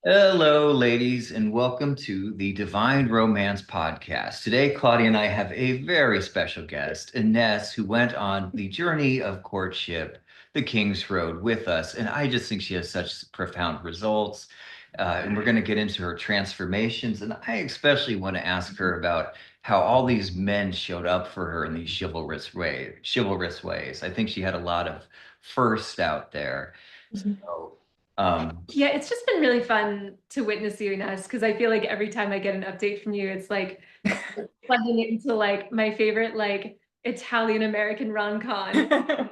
Hello, ladies, and welcome to the Divine Romance Podcast. Today, Claudia and I have a very special guest, Inness, who went on the journey of courtship, the King's Road, with us. And I just think she has such profound results. And we're going to get into her transformations. And I especially want to ask her about how all these men showed up for her in these chivalrous ways. I think she had a lot of firsts out there. So, Yeah, it's just been really fun to witness you, Ines, because I feel like every time I get an update from you, it's like plugging into like my favorite like Italian American rom-com.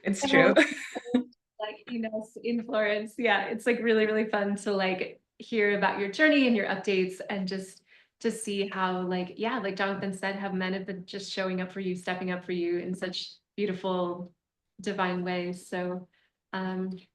It's true. So, like Ines in Florence. Yeah, it's like really, really fun to like hear about your journey and your updates and just to see how like, yeah, like Jonathan said, how men have been just showing up for you, stepping up for you in such beautiful, divine ways. So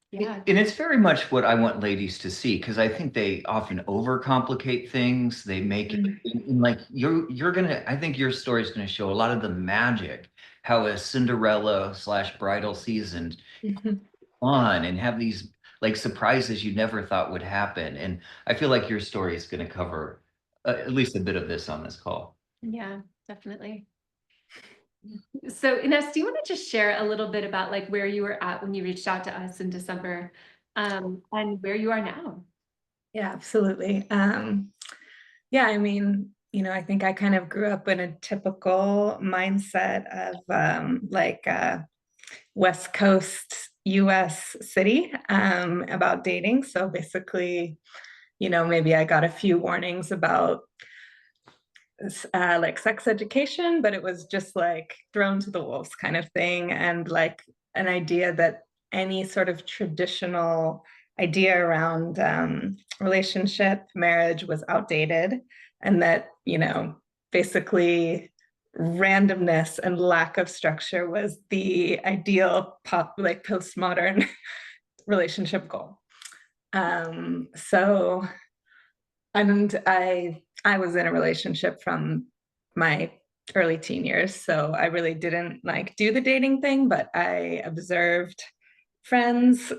yeah. And it's very much what I want ladies to see because I think they often overcomplicate things. They make it Mm. and like you're gonna. I think your story is gonna show a lot of the magic, how a Cinderella slash bridal season Mhm. fun and have these like surprises you never thought would happen. And I feel like your story is gonna cover at least a bit of this on this call. Yeah, definitely. So Ines, do you want to just share a little bit about like where you were at when you reached out to us in December, and where you are now? Yeah, absolutely. Yeah, I mean, I think I kind of grew up in a typical mindset of West Coast US city about dating. So basically, maybe I got a few warnings about like sex education, but it was just like thrown to the wolves kind of thing. And like an idea that any sort of traditional idea around relationship, marriage was outdated, and that, basically randomness and lack of structure was the ideal like postmodern relationship goal. So and I was in a relationship from my early teen years, so I really didn't like do the dating thing, but I observed friends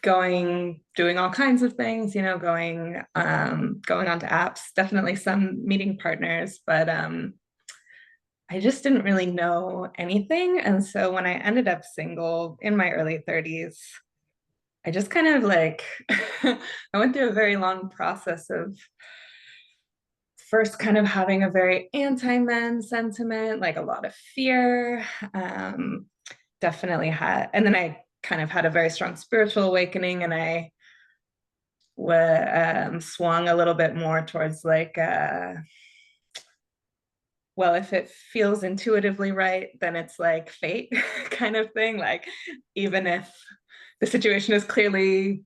doing all kinds of things, going onto apps, definitely some meeting partners, but I just didn't really know anything. And so when I ended up single in my early 30s, I just kind of like I went through a very long process of first kind of having a very anti-men sentiment, like a lot of fear. Um, Definitely had, and then I kind of had a very strong spiritual awakening, and I swung a little bit more towards like, well, if it feels intuitively right, then it's like fate kind of thing. Like, even if the situation is clearly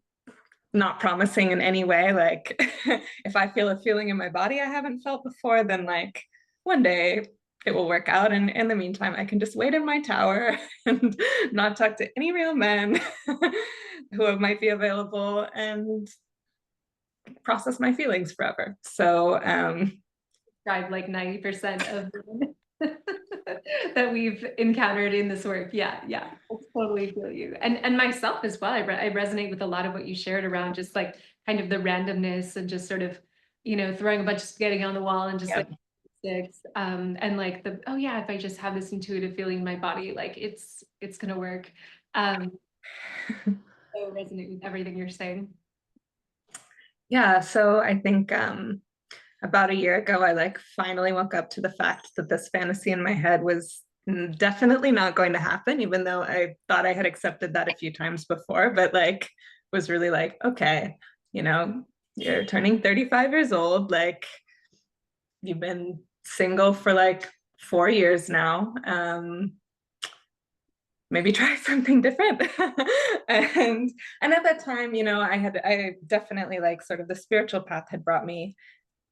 not promising in any way. Like if I feel a feeling in my body I haven't felt before, then like one day it will work out. And in the meantime, I can just wait in my tower and not talk to any real men who might be available and process my feelings forever. So Drive like 90% of that we've encountered in this work. Yeah, yeah, I totally feel you. And myself as well. I resonate with a lot of what you shared around just like kind of the randomness and just sort of, throwing a bunch of spaghetti on the wall and just yeah. like sticks. And like the, oh yeah, if I just have this intuitive feeling in my body, like it's gonna work. Um, so resonate with everything you're saying. Yeah, so I think about a year ago, I like finally woke up to the fact that this fantasy in my head was definitely not going to happen, even though I thought I had accepted that a few times before, but like was really like, okay, you know, you're turning 35 years old, like you've been single for like 4 years now. Maybe try something different. And at that time, I definitely like sort of the spiritual path had brought me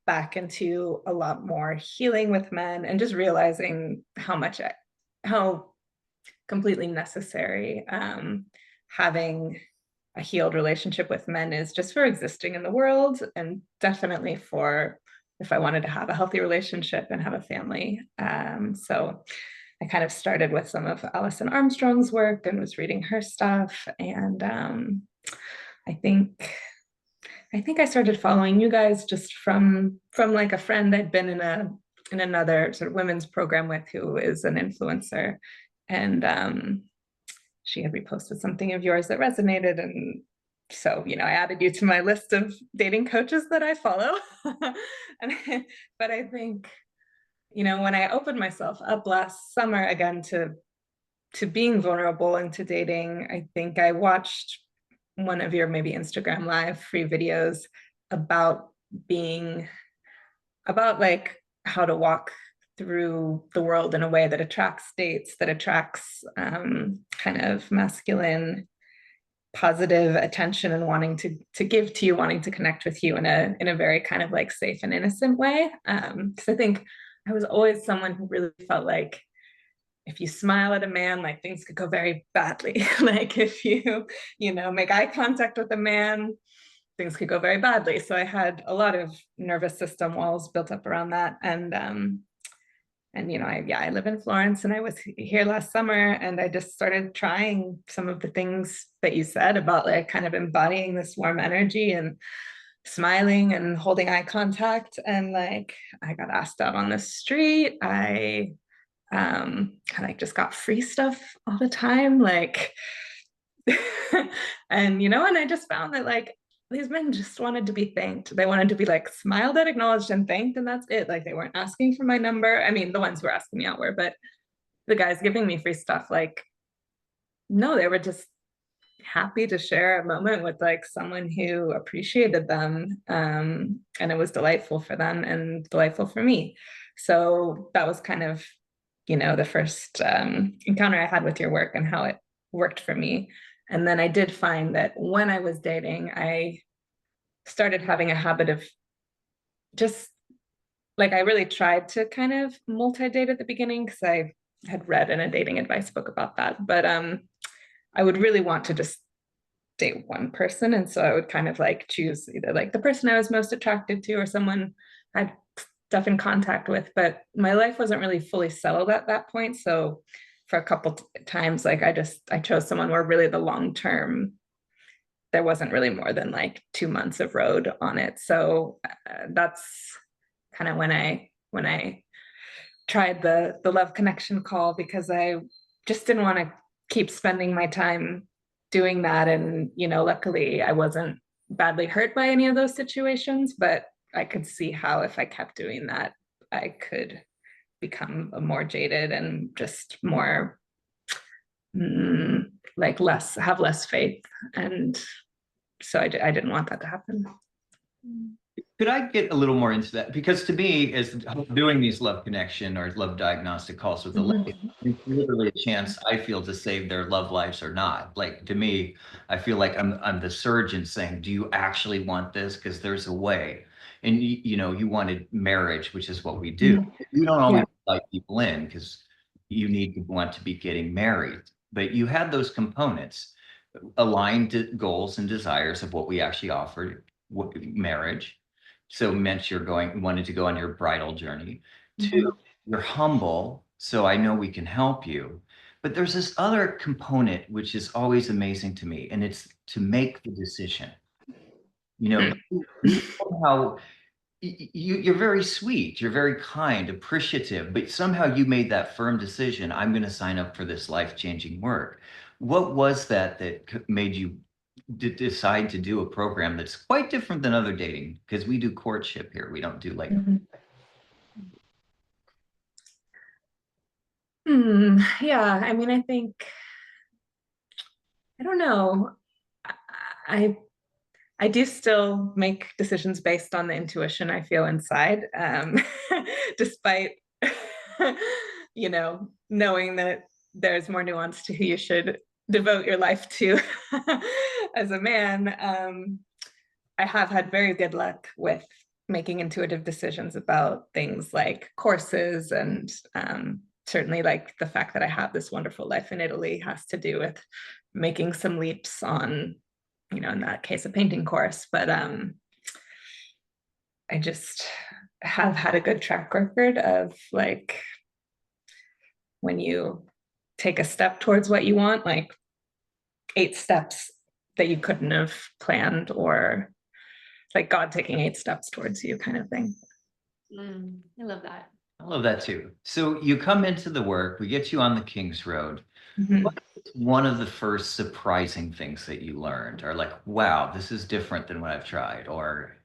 back into a lot more healing with men and just realizing how completely necessary having a healed relationship with men is just for existing in the world, and definitely for if I wanted to have a healthy relationship and have a family. So I kind of started with some of Alison Armstrong's work and was reading her stuff. And I think I think I started following you guys just from like a friend I'd been in another sort of women's program with, who is an influencer, and she had reposted something of yours that resonated, and so I added you to my list of dating coaches that I follow. But I think when I opened myself up last summer again to being vulnerable and to dating, I think I watched one of your maybe Instagram live free videos about like how to walk through the world in a way that attracts dates, that attracts kind of masculine positive attention, and wanting to give to you, wanting to connect with you in a very kind of like safe and innocent way. Because I think I was always someone who really felt like if you smile at a man, like things could go very badly. Like if you make eye contact with a man, things could go very badly. So I had a lot of nervous system walls built up around that. And I live in Florence, and I was here last summer, and I just started trying some of the things that you said about like kind of embodying this warm energy and smiling and holding eye contact. And like I got asked out on the street. I like just got free stuff all the time, like and I just found that like these men just wanted to be thanked. They wanted to be like smiled at, acknowledged, and thanked, and that's it. Like they weren't asking for my number. I mean, the ones who were asking me out were, but the guys giving me free stuff, like no, they were just happy to share a moment with like someone who appreciated them, and it was delightful for them and delightful for me. So that was kind of the first encounter I had with your work and how it worked for me. And then I did find that when I was dating, I started having a habit of just like, I really tried to kind of multi-date at the beginning because I had read in a dating advice book about that. But I would really want to just date one person. And so I would kind of like choose either like the person I was most attracted to or someone I'd stuff in contact with, but my life wasn't really fully settled at that point. So for a couple times, like I chose someone where really the long term, there wasn't really more than like 2 months of road on it. So that's kind of when I tried the love connection call, because I just didn't want to keep spending my time doing that. And luckily I wasn't badly hurt by any of those situations, but I could see how if I kept doing that, I could become a more jaded and just more like have less faith. And so I didn't want that to happen. Could I get a little more into that? Because to me, as doing these love connection or love diagnostic calls with the lady, it's literally a chance I feel to save their love lives or not. Like to me, I feel like I'm the surgeon saying, do you actually want this? Because there's a way. And you wanted marriage, which is what we do. You don't always invite people in because you need to want to be getting married. But you had those components aligned to goals and desires of what we actually offered, marriage. So it meant wanted to go on your bridal journey. Two, you're humble, so I know we can help you. But there's this other component which is always amazing to me, and it's to make the decision. You somehow you're very sweet, you're very kind, appreciative, but somehow you made that firm decision. I'm going to sign up for this life-changing work. What was that made you decide to do a program that's quite different than other dating? Because we do courtship here. We don't do like. Yeah, I mean, I think, I don't know. I I do still make decisions based on the intuition I feel inside, despite knowing that there's more nuance to who you should devote your life to as a man. I have had very good luck with making intuitive decisions about things like courses, and certainly like the fact that I have this wonderful life in Italy has to do with making some leaps on, in that case, a painting course. But I just have had a good track record of like, when you take a step towards what you want, like 8 steps that you couldn't have planned or like God taking 8 steps towards you kind of thing. I love that. I love that too. So you come into the work, we get you on the King's Road. Mhm. What's one of the first surprising things that you learned, or like, wow, this is different than what I've tried, or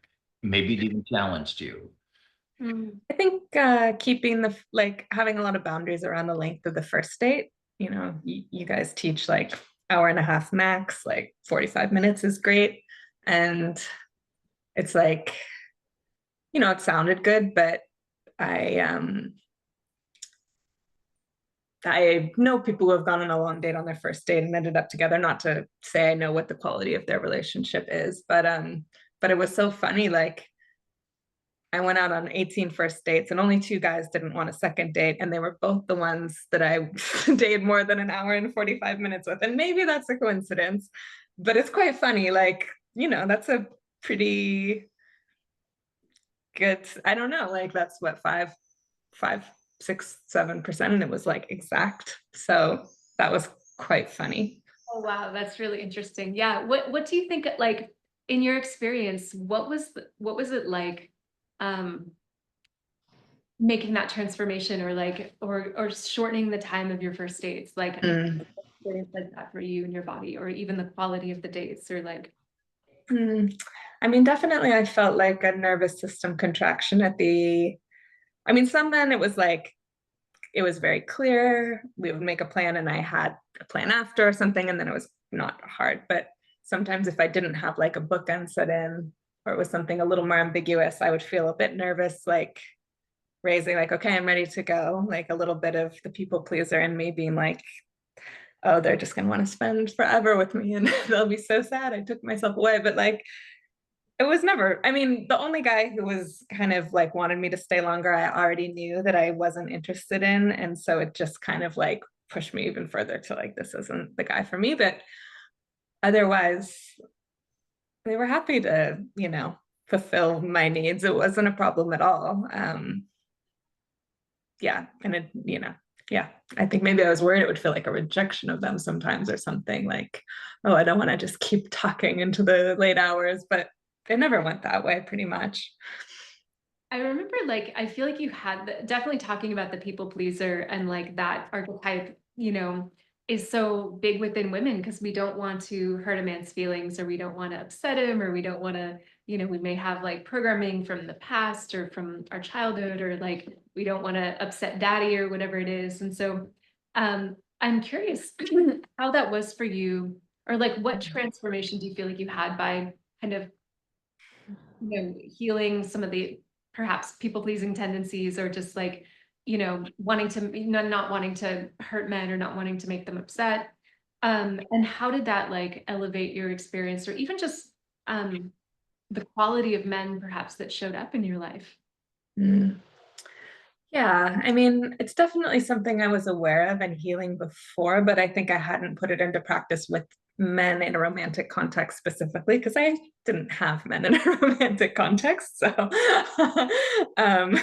maybe it even challenged you? Mm. I think keeping the like having a lot of boundaries around the length of the first date. You know, you guys teach like hour and a half max, like 45 minutes is great. And it's like, you know, it sounded good, but I I know people who have gone on a long date on their first date and ended up together. Not to say I know what the quality of their relationship is, but it was so funny. Like I went out on 18 first dates and only 2 guys didn't want a second date. And they were both the ones that I dated more than an hour and 45 minutes with. And maybe that's a coincidence, but it's quite funny. Like, you know, that's a pretty good, I don't know, like that's what, 5, 6, 7%. And it was like exact. So that was quite funny. Oh wow, that's really interesting. Yeah. What do you think, like, in your experience, what was it like um making that transformation, or like or shortening the time of your first dates? Like Mm. experience like that for you and your body, or even the quality of the dates, or like Mm. I mean, definitely I felt like a nervous system contraction at the, I mean, some men it was like it was very clear. We would make a plan and I had a plan after or something, and then it was not hard. But sometimes if I didn't have like a bookend set in or it was something a little more ambiguous, I would feel a bit nervous, like raising like, okay, I'm ready to go. Like a little bit of the people pleaser in me being like, oh, they're just gonna want to spend forever with me and they'll be so sad I took myself away. But like it was never, I mean, the only guy who was kind of like wanted me to stay longer, I already knew that I wasn't interested in. And so it just kind of like pushed me even further to like, this isn't the guy for me. But otherwise, they were happy to, you know, fulfill my needs. It wasn't a problem at all. Yeah. And it, you know, yeah, I think maybe I was worried it would feel like a rejection of them sometimes or something like, oh, I don't want to just keep talking into the late hours, but it never went that way pretty much. I remember, like, I feel like you had definitely talking about the people pleaser, and like that archetype, is so big within women because we don't want to hurt a man's feelings, or we don't want to upset him, or we don't want to, we may have like programming from the past or from our childhood, or like we don't want to upset daddy or whatever it is. And so I'm curious how that was for you, or like what transformation do you feel like you had by kind of healing some of the perhaps people pleasing tendencies, or just like, wanting to, not wanting to hurt men or not wanting to make them upset. And how did that like elevate your experience, or even just the quality of men perhaps that showed up in your life? Mm. Yeah, I mean, it's definitely something I was aware of and healing before, but I think I hadn't put it into practice with men in a romantic context specifically because I didn't have men in a romantic context. So um,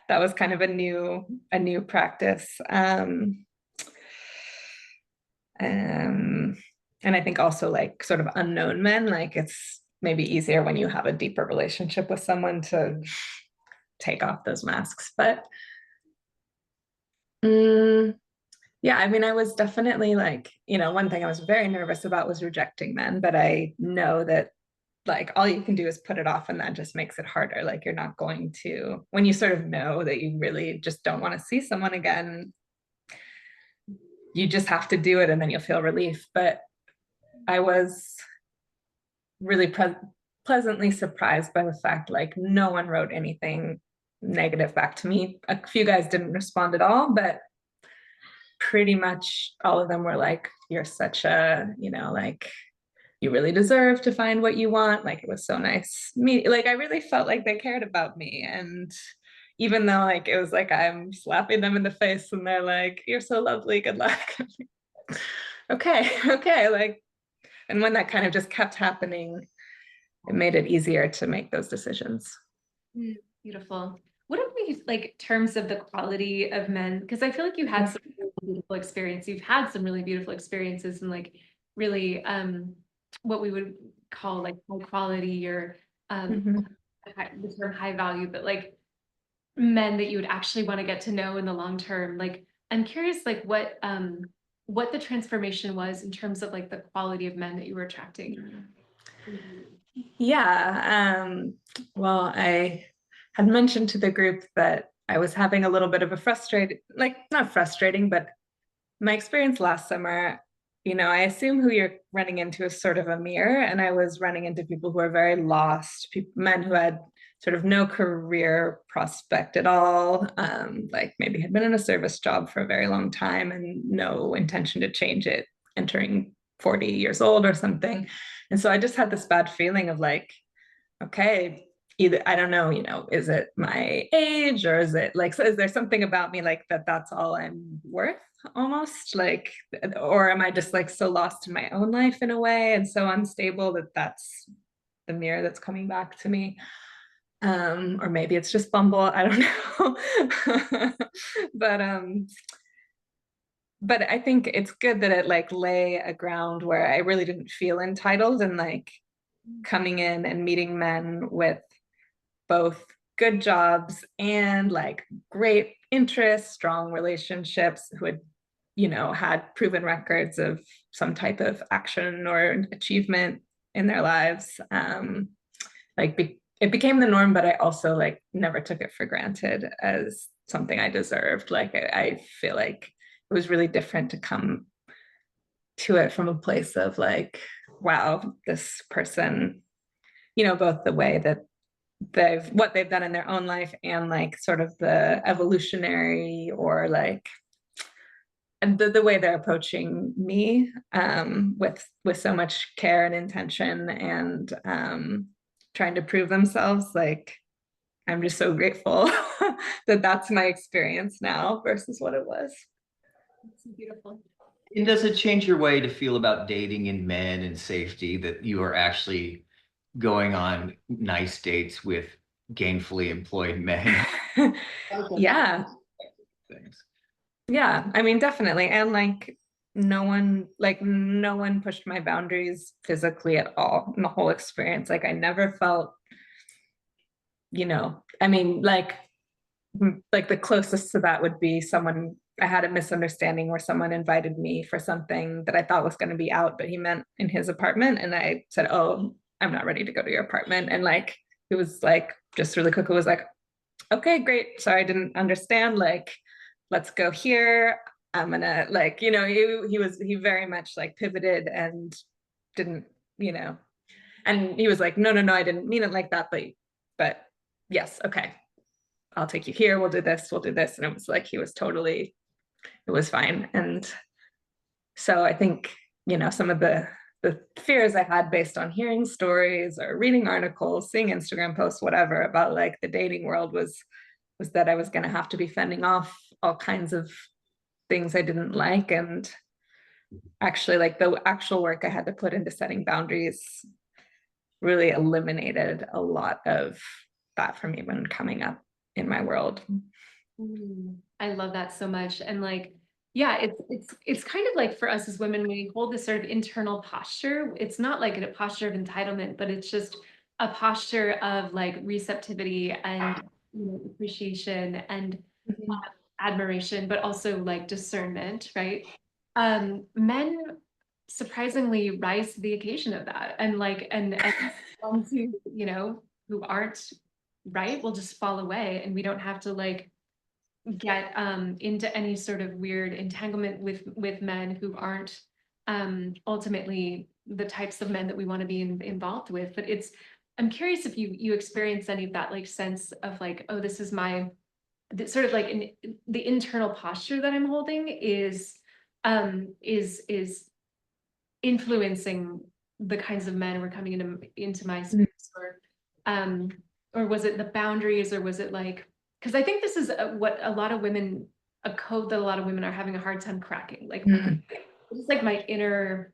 that was kind of a new practice. And I think also like sort of unknown men, like it's maybe easier when you have a deeper relationship with someone to take off those masks. But mm, yeah, I mean, I was definitely like, one thing I was very nervous about was rejecting men, but I know that like all you can do is put it off and that just makes it harder. Like you're not going to, when you sort of know that you really just don't want to see someone again, you just have to do it and then you'll feel relief. But I was really pleasantly surprised by the fact like no one wrote anything negative back to me. A few guys didn't respond at all, but pretty much all of them were like, you're such a, like you really deserve to find what you want. Like it was so nice. Me, like I really felt like they cared about me. And even though like it was like I'm slapping them in the face and they're like, you're so lovely, good luck. Okay, okay. Like, and when that kind of just kept happening, it made it easier to make those decisions. Beautiful. What are we like terms of the quality of men? Because I feel like you had some really beautiful experience. You've had some really beautiful experiences, and like really what we would call like high quality or Mhm. the term high value, but like men that you would actually want to get to know in the long term. Like, I'm curious, like what the transformation was in terms of like the quality of men that you were attracting. Yeah. Well, I had mentioned to the group that I was having a little bit of a frustrated, like not frustrating, but my experience last summer, I assume who you're running into is sort of a mirror. And I was running into people who are very lost, men who had sort of no career prospect at all, like maybe had been in a service job for a very long time and no intention to change it, entering 40 years old or something. And so I just had this bad feeling of like, okay, either I don't know, is it my age or is it like, so is there something about me like that's all I'm worth almost like, or am I just like so lost in my own life in a way and so unstable that that's the mirror that's coming back to me? Or maybe it's just Bumble, I don't know. But I think it's good that it like lay a ground where I really didn't feel entitled and like coming in and meeting men with both good jobs and like great interests, strong relationships who had, had proven records of some type of action or achievement in their lives. It became the norm, but I also like never took it for granted as something I deserved. Like I feel like it was really different to come to it from a place of like, wow, this person, both the way that what they've done in their own life and like sort of the evolutionary or like and the way they're approaching me, with so much care and intention and trying to prove themselves. Like I'm just so grateful that that's my experience now versus what it was. It's beautiful. And does it change your way to feel about dating and men and safety that you are actually going on nice dates with gainfully employed men? Yeah. Things. Yeah, I mean, definitely. And no one pushed my boundaries physically at all in the whole experience. Like I never felt, I mean, like the closest to that would be someone I had a misunderstanding where someone invited me for something that I thought was going to be out, but he meant in his apartment. And I said, "Oh, I'm not ready to go to your apartment." And like it was like just really quick. It was like, okay, great. Sorry, I didn't understand. Like, let's go here. I'm gonna like, he very much like pivoted and didn't, and he was like, no, no, no, I didn't mean it like that, but yes, okay, I'll take you here. We'll do this. We'll do this. And it was like he was totally, it was fine. And so I think, some of the fears I had based on hearing stories or reading articles, seeing Instagram posts, whatever, about like the dating world was that I was going to have to be fending off all kinds of things I didn't like. And actually, like the actual work I had to put into setting boundaries really eliminated a lot of that for me when coming up in my world. I love that so much. And like, yeah, it's kind of like for us as women, we hold this sort of internal posture. It's not like a posture of entitlement, but it's just a posture of like receptivity and appreciation and Mhm. admiration, but also like discernment, right? Men surprisingly rise to the occasion of that. And like and ones who, who aren't right will just fall away and we don't have to like get into any sort of weird entanglement with men who aren't ultimately the types of men that we want to be involved with. But I'm curious if you experience any of that like sense of like, oh, this is my sort of like the internal posture that I'm holding is influencing the kinds of men who are coming into my Mhm. space, or was it the boundaries, or was it like, because I think this is what a lot of women, a code that a lot of women are having a hard time cracking. Like Mhm. it's like my inner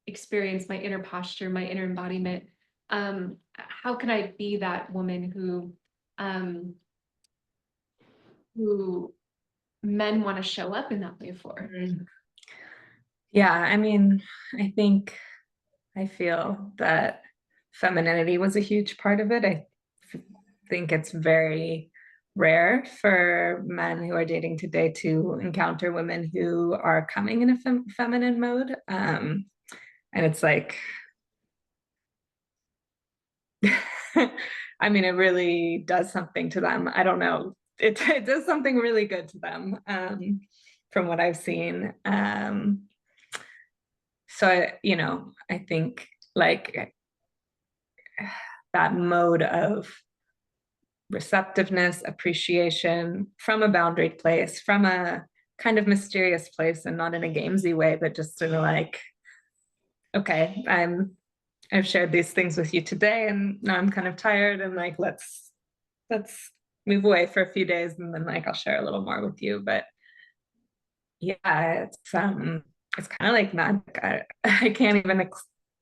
experience, my inner posture, my inner embodiment. How can I be that woman um, who men want to show up in that way for? Mhm. Yeah, I mean, I think I feel that femininity was a huge part of it. I think it's very rare for men who are dating today to encounter women who are coming in a feminine mode. And it's like, I mean, it really does something to them. I don't know. It does something really good to them, from what I've seen. So, I think like that mode of receptiveness, appreciation from a boundary place, from a kind of mysterious place, and not in a gamesy way, but just sort of like, okay, I've shared these things with you today, and now I'm kind of tired, and like let's move away for a few days, and then like I'll share a little more with you. But yeah, it's kind of like magic. I can't even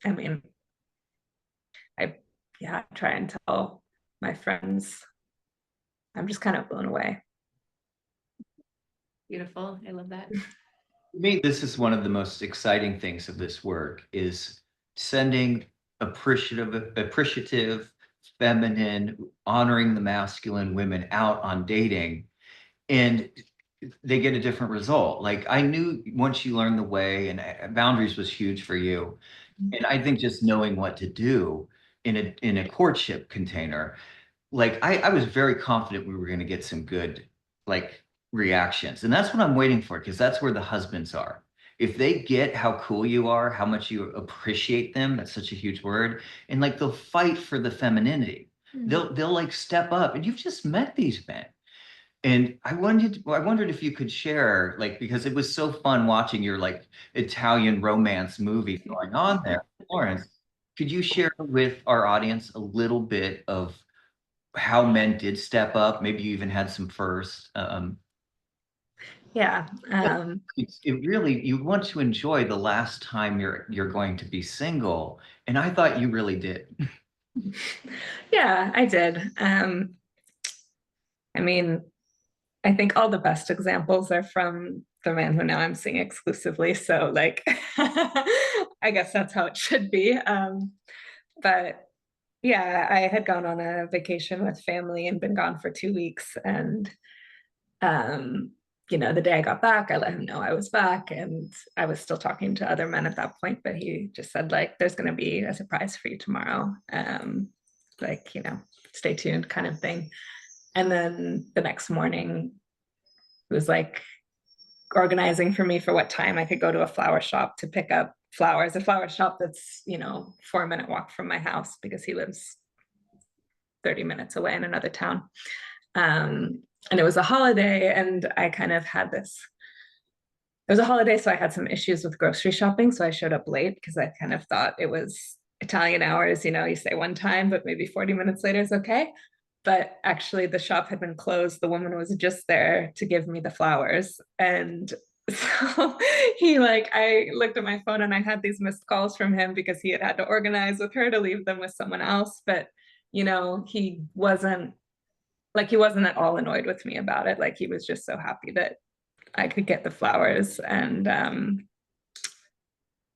I mean, I yeah, I try and tell my friends. I'm just kind of blown away. Beautiful. I love that. To me, this is one of the most exciting things of this work is sending appreciative, feminine, honoring the masculine women out on dating, and they get a different result. Like I knew once you learn the way, and boundaries was huge for you. And I think just knowing what to do in a courtship container, like I was very confident we were going to get some good like reactions, and that's what I'm waiting for because that's where the husbands are. If they get how cool you are, how much you appreciate them, that's such a huge word, and like they'll fight for the femininity. They'll like step up, and you've just met these men. And I wondered if you could share, like, because it was so fun watching your like Italian romance movie going on there, Florence. Could you share with our audience a little bit of how men did step up? Maybe you even had some first. Yeah. It really you want to enjoy the last time you're going to be single, and I thought you really did. Yeah, I did. I mean, I think all the best examples are from the man who now I'm seeing exclusively. So, like, I guess that's how it should be. But yeah, I had gone on a vacation with family and been gone for 2 weeks. And, um, the day I got back, I let him know I was back, and I was still talking to other men at that point. But he just said, like, there's going to be a surprise for you tomorrow. Like, stay tuned kind of thing. And then the next morning, it was like organizing for me for what time I could go to a flower shop to pick up flowers, a flower shop that's, 4-minute walk from my house because he lives 30 minutes away in another town. And it was a holiday, and I kind of had this. It was a holiday, so I had some issues with grocery shopping. So I showed up late because I kind of thought it was Italian hours, you say one time, but maybe 40 minutes later is okay. But actually, the shop had been closed. The woman was just there to give me the flowers. And so I looked at my phone and I had these missed calls from him because he had to organize with her to leave them with someone else. But, he wasn't at all annoyed with me about it. Like, he was just so happy that I could get the flowers. And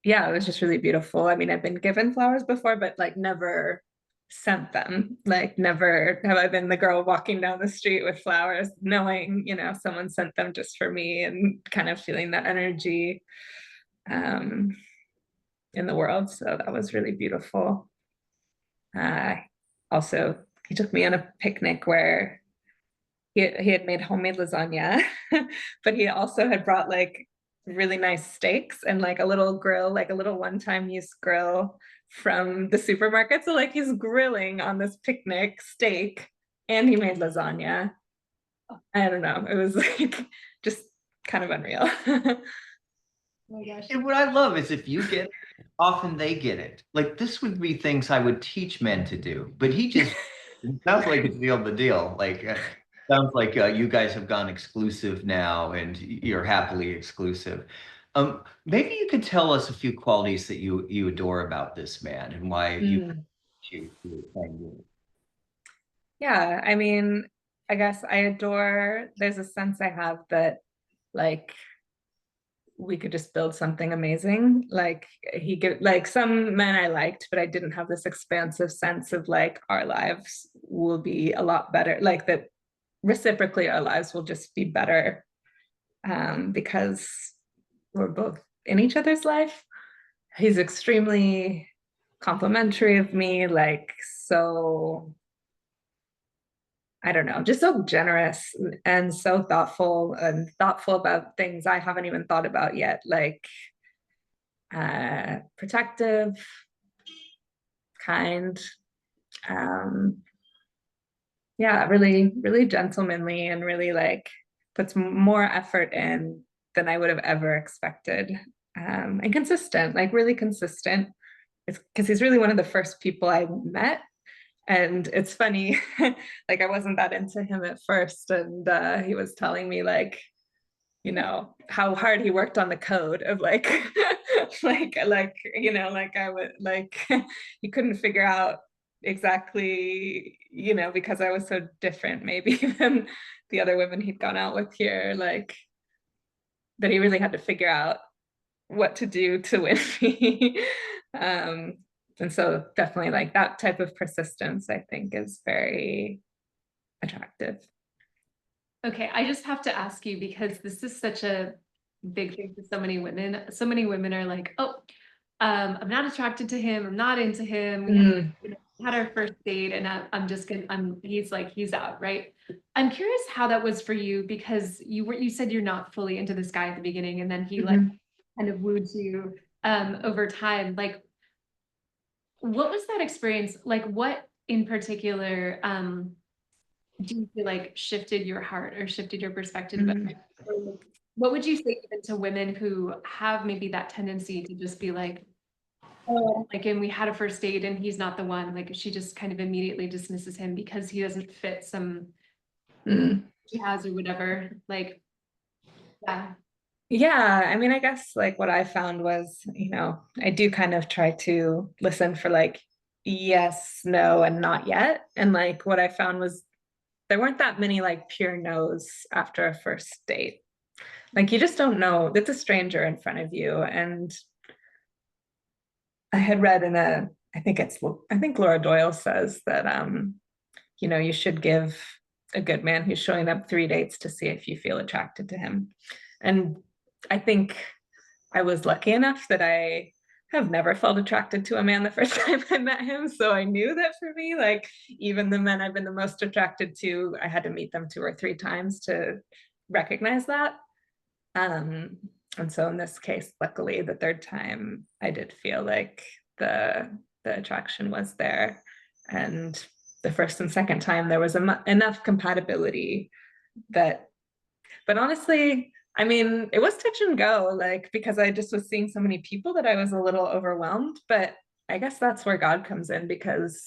yeah, it was just really beautiful. I mean, I've been given flowers before, but like never sent them. Like, never have I been the girl walking down the street with flowers, knowing, someone sent them just for me, and kind of feeling that energy um, in the world. So that was really beautiful. Uh, Also, he took me on a picnic where he had made homemade lasagna, but he also had brought like really nice steaks and like a little grill, like a little one-time use grill from the supermarket. So like he's grilling on this picnic steak, and he made lasagna. I don't know. It was like just kind of unreal. Oh my gosh. And what I love is if you get it, often they get it. Like this would be things I would teach men to do, but he just it sounds like it's the deal. Like sounds like you guys have gone exclusive now, and you're happily exclusive. Maybe you could tell us a few qualities that you adore about this man and why Mm. you. Yeah, I mean, I guess I adore, there's a sense I have that like we could just build something amazing. Like he could, like some men I liked, but I didn't have this expansive sense of like our lives will be a lot better. Like that reciprocally, our lives will just be better because we're both in each other's life. He's extremely complimentary of me, like so, I don't know, just so generous and so thoughtful about things I haven't even thought about yet, like protective, kind, yeah, really, really gentlemanly, and really like puts more effort in than I would have ever expected. And consistent, like really consistent. It's because he's really one of the first people I met. And it's funny, like I wasn't that into him at first. And he was telling me like, you know, how hard he worked on the code of like, you know, like I would like, he couldn't figure out exactly, you know, because I was so different maybe than the other women he'd gone out with here, like that he really had to figure out what to do to win me. And so definitely like that type of persistence, I think, is very attractive. Okay, I just have to ask you because this is such a big thing for so many women. So many women are like, oh, I'm not attracted to him, I'm not into him. We had our first date and I'm just gonna, he's like, he's out, right? I'm curious how that was for you because you said you're not fully into this guy at the beginning and then he like kind of wooed you over time. Like, what was that experience? Like, what in particular do you feel like shifted your heart or shifted your perspective about it? Or what would you say even to women who have maybe that tendency to just be like, oh, like, and we had a first date and he's not the one, like she just kind of immediately dismisses him because he doesn't fit some she has or whatever. Like, yeah. Yeah, I mean, I guess like what I found was, you know, I do kind of try to listen for like yes, no, and not yet. And like what I found was there weren't that many like pure no's after a first date. Like you just don't know. It's a stranger in front of you. And I had read in a, I think Laura Doyle says that you know, you should give a good man who's showing up 3 dates to see if you feel attracted to him. And I think I was lucky enough that I have never felt attracted to a man the first time I met him. So I knew that for me, like even the men I've been the most attracted to, I had to meet them 2 or 3 times to recognize that. Um, and so in this case, luckily, the third time I did feel like the attraction was there. And the first and second time there was enough compatibility that, but honestly, I mean, it was touch and go, like, because I just was seeing so many people that I was a little overwhelmed. But I guess that's where God comes in, because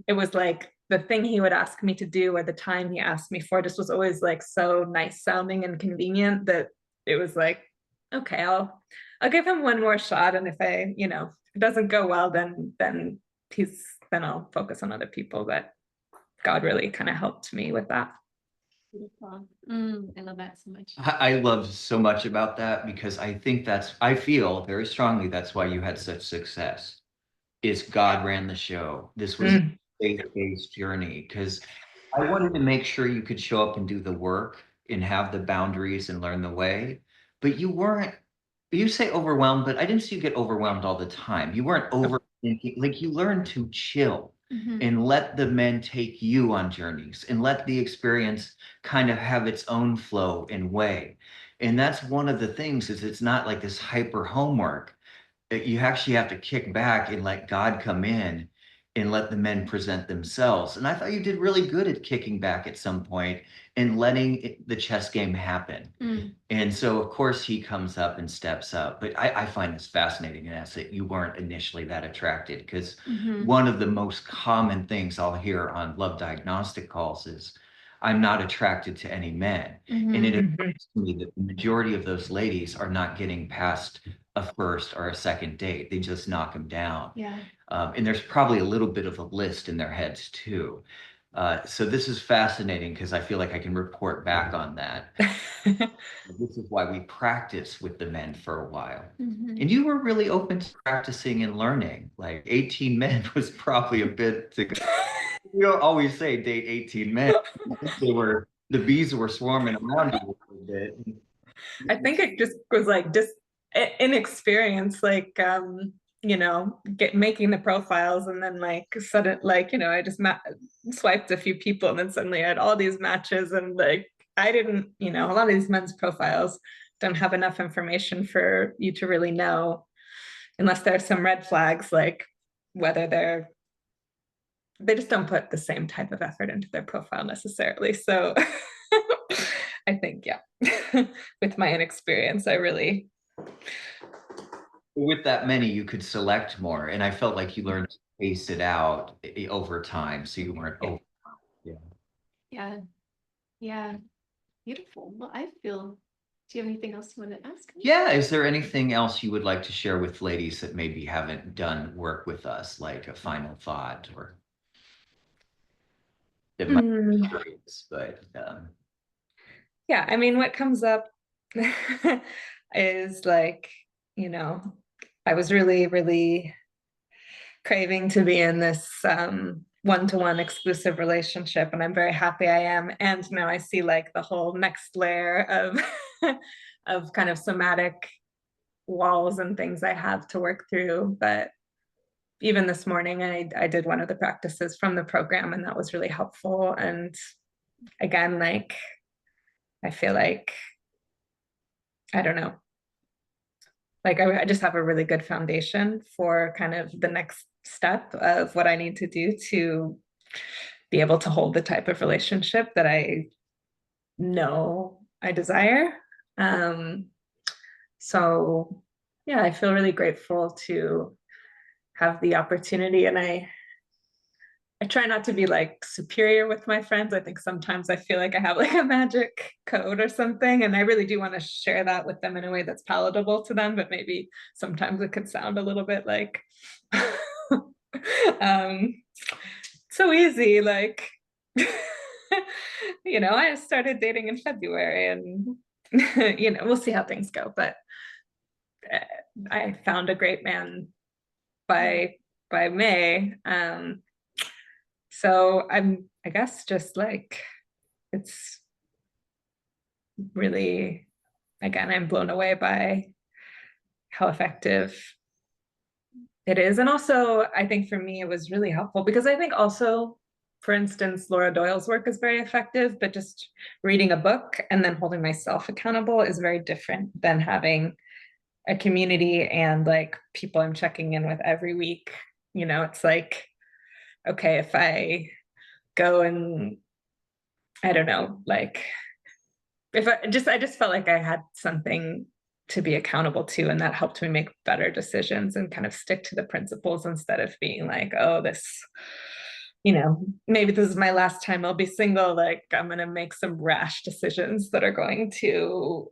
it was like the thing he would ask me to do or the time he asked me for just was always like so nice sounding and convenient that it was like, okay, I'll give him one more shot. And if I, you know, if it doesn't go well, then then I'll focus on other people. But God really kind of helped me with that. Beautiful. I love that so much. I love so much about that because I think I feel very strongly that's why you had such success. Is God ran the show. This was a faith-based journey because I wanted to make sure you could show up and do the work and have the boundaries and learn the way. But you weren't, you say overwhelmed, but I didn't see you get overwhelmed all the time. You weren't overthinking, like you learned to chill and let the men take you on journeys and let the experience kind of have its own flow and way. And that's one of the things is it's not like this hyper homework. You actually have to kick back and let God come in and let the men present themselves. And I thought you did really good at kicking back at some point and letting the chess game happen. And so, of course, he comes up and steps up. But I find this fascinating, and that's that you weren't initially that attracted because one of the most common things I'll hear on love diagnostic calls is, I'm not attracted to any men. And it occurs to me that the majority of those ladies are not getting past a first or a second date. They just knock them down. Yeah. And there's probably a little bit of a list in their heads too. So this is fascinating because I feel like I can report back on that. This is why we practice with the men for a while. Mhm. And you were really open to practicing and learning. Like 18 men was probably a bit to go. We don't always say date 18 men. I think the bees were swarming around you a little bit. I think it just was like just inexperience, like making the profiles, and then like sudden, like I just swiped a few people, and then suddenly I had all these matches, and like I didn't, a lot of these men's profiles don't have enough information for you to really know, unless there's some red flags, like whether they just don't put the same type of effort into their profile necessarily. So I think, yeah, with my inexperience, I really. With that many, you could select more. And I felt like you learned to pace it out over time. So you weren't over. Yeah. Yeah. Yeah. Beautiful. Well, do you have anything else you want to ask me? Yeah. Is there anything else you would like to share with ladies that maybe haven't done work with us, like a final thought or that might be curious, but Yeah, I mean, what comes up is like, I was really, really craving to be in this one-to-one exclusive relationship, and I'm very happy I am. And now I see like the whole next layer of of kind of somatic walls and things I have to work through. But even this morning, I did one of the practices from the program, and that was really helpful. And again, like I feel like, I don't know, like I just have a really good foundation for kind of the next step of what I need to do to be able to hold the type of relationship that I know I desire. Um, so yeah, I feel really grateful to have the opportunity, and I try not to be like superior with my friends. I think sometimes I feel like I have like a magic code or something, and I really do want to share that with them in a way that's palatable to them, but maybe sometimes it could sound a little bit like um so easy, like I started dating in February, and we'll see how things go, but I found a great man by May. So I guess just like it's really, again, I'm blown away by how effective it is. And also, I think for me, it was really helpful because I think also, for instance, Laura Doyle's work is very effective, but just reading a book and then holding myself accountable is very different than having a community and like people I'm checking in with every week. It's like, okay, if I go and I don't know, like if I just felt like I had something to be accountable to, and that helped me make better decisions and kind of stick to the principles instead of being like, oh, maybe this is my last time I'll be single, like I'm going to make some rash decisions that are going to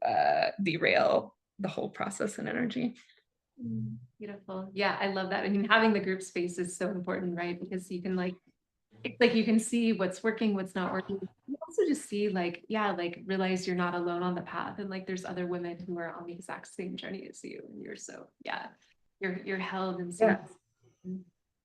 derail the whole process and energy. Beautiful. Yeah, I love that. I mean, having the group space is so important, right? Because you can it's like you can see what's working, what's not working. You also just see like realize you're not alone on the path, and like there's other women who are on the exact same journey as you, and you're held and Yeah.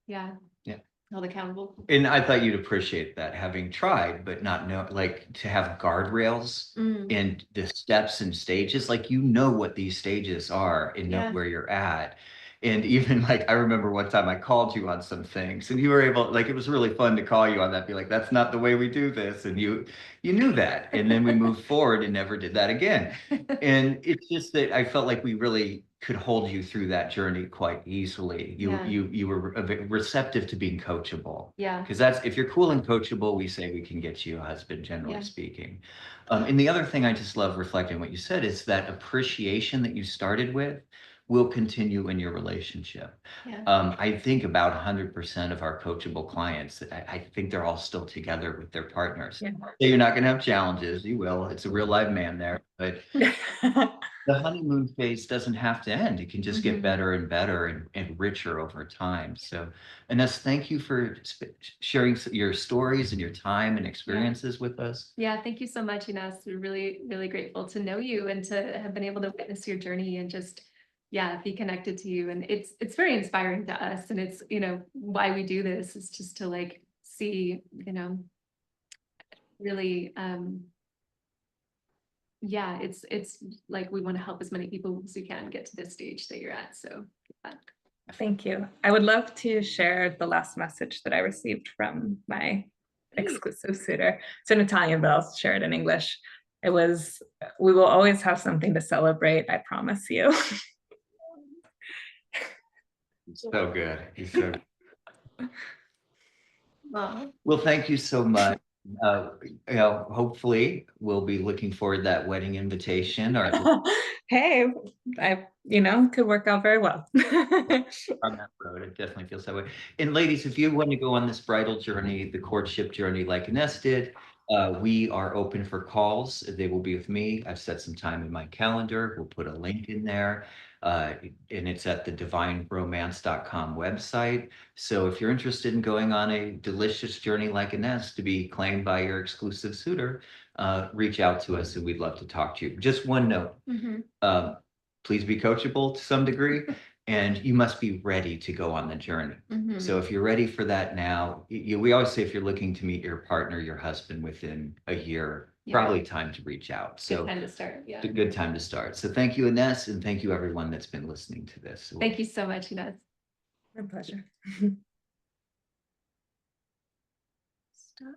Yeah. Yeah. Held accountable. And I thought you'd appreciate that, having tried, but not know, like to have guardrails and the steps and stages, like what these stages are and know where you're at. And even like I remember one time I called you on some things, and you were able, like it was really fun to call you on that, be like, that's not the way we do this, and you knew that, and then we moved forward and never did that again. And it's just that I felt like we really could hold you through that journey quite easily. You were a bit receptive to being coachable. Yeah. Because that's, if you're cool and coachable, we say we can get you a husband, generally speaking. And the other thing I just love reflecting on what you said is that appreciation that you started with will continue in your relationship. Yeah. I think about 100% of our coachable clients, I think they're all still together with their partners. Yeah. So you're not going to have challenges. You will. It's a real live man there, but the honeymoon phase doesn't have to end. It can just get better and better and richer over time. So, Inness, thank you for sharing your stories and your time and experiences with us. Yeah, thank you so much, Inness. We're really, really grateful to know you and to have been able to witness your journey and just, yeah, be connected to you. And it's very inspiring to us. And it's, you know, why we do this is just to like see, you know, really, yeah, it's like we want to help as many people as we can get to this stage that you're at. So Thank you. I would love to share the last message that I received from my exclusive suitor. It's in Italian, but I'll share it in English. It was, "We will always have something to celebrate, I promise you." He's so good. He's so good. wow. Well, thank you so much. You know, hopefully we'll be looking forward to that wedding invitation or Hey, you know, could work out very well. on that road. It definitely feels that way. And ladies, if you want to go on this bridal journey, the courtship journey like Inness did, we are open for calls. They will be with me. I've set some time in my calendar. We'll put a link in there. And it's at the divineromance.com website. So if you're interested in going on a delicious journey like Inness to be claimed by your exclusive suitor, reach out to us and we'd love to talk to you. Just one note. Please be coachable to some degree, and you must be ready to go on the journey. So if you're ready for that now, we always say if you're looking to meet your partner, your husband within a year, probably time to reach out. So good time to start. Yeah. It's a good time to start. So thank you, Inness, and thank you everyone that's been listening to this. Thank you so much, Inness. My pleasure. Stop.